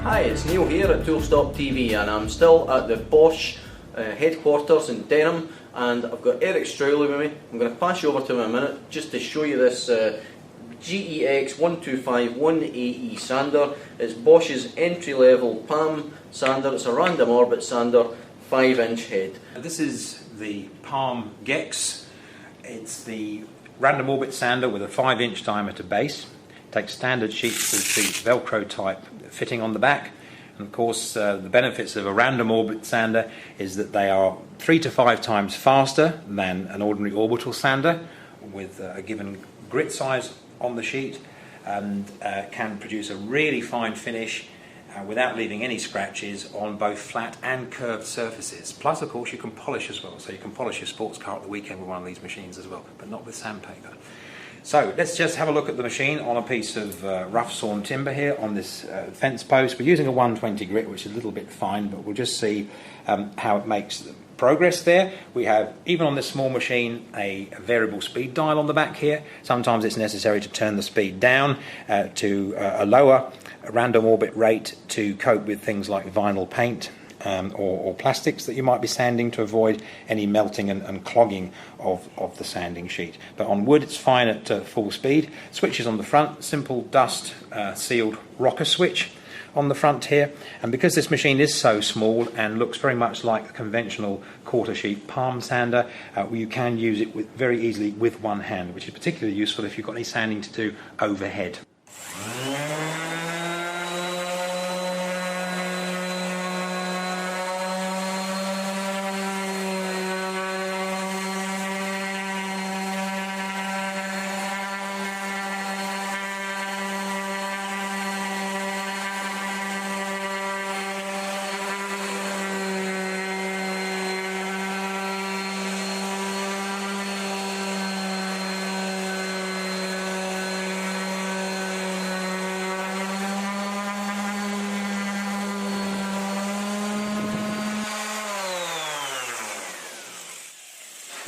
Hi, it's Neil here at Tool Stop TV, and I'm still at the Bosch headquarters in Denham, and I've got Eric Strowley with me. I'm going to pass you over to him in a minute just to show you this GEX125 1AE sander. It's Bosch's entry-level palm sander. It's a random orbit sander, 5-inch head. This is the Palm GEX. It's the random orbit sander with a 5-inch diameter base. It takes standard sheets with the Velcro type fitting on the back. And of course, the benefits of a random orbit sander is that they are 3 to 5 times faster than an ordinary orbital sander, with a given grit size on the sheet, and can produce a really fine finish without leaving any scratches on both flat and curved surfaces. Plus, of course, you can polish as well. So you can polish your sports car at the weekend with one of these machines as well, but not with sandpaper. So let's just have a look at the machine on a piece of rough sawn timber here on this fence post. We're using a 120 grit, which is a little bit fine, but we'll just see how it makes progress there. We have, even on this small machine, a variable speed dial on the back here. Sometimes it's necessary to turn the speed down to a lower random orbit rate to cope with things like vinyl paint or plastics that you might be sanding, to avoid any melting and clogging of the sanding sheet. But on wood it's fine at full speed. Switches on the front, simple dust sealed rocker switch on the front here, and because this machine is so small and looks very much like a conventional quarter sheet palm sander, you can use it very easily with one hand, which is particularly useful if you've got any sanding to do overhead.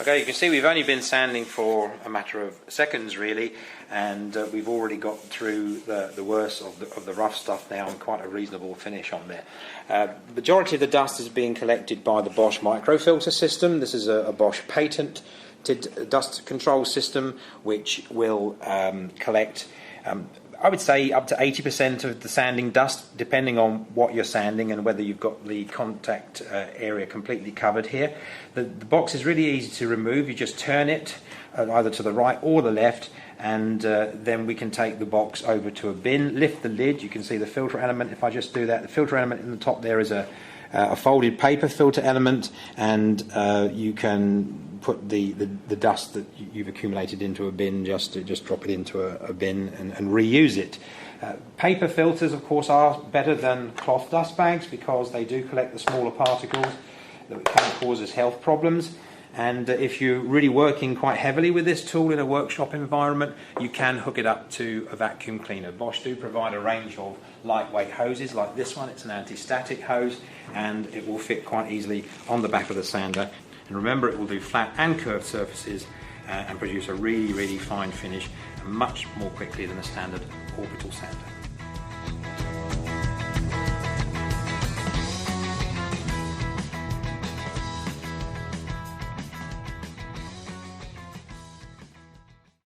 Okay, you can see we've only been sanding for a matter of seconds really, and we've already got through the worst of the rough stuff now, and quite a reasonable finish on there. The majority of the dust is being collected by the Bosch microfilter system. This is a Bosch patented dust control system which will collect I would say up to 80% of the sanding dust, depending on what you're sanding and whether you've got the contact area completely covered here. The box is really easy to remove. You just turn it either to the right or the left, and then we can take the box over to a bin, lift the lid. You can see the filter element. If I just do that, the filter element in the top there is a folded paper filter element, and you can put the dust that you've accumulated into a bin, just drop it into a bin and reuse it. Paper filters, of course, are better than cloth dust bags because they do collect the smaller particles that can cause us health problems. And if you're really working quite heavily with this tool in a workshop environment, you can hook it up to a vacuum cleaner. Bosch do provide a range of lightweight hoses like this one. It's an anti-static hose, and it will fit quite easily on the back of the sander. And remember, it will do flat and curved surfaces and produce a really, really fine finish, much more quickly than a standard orbital sander.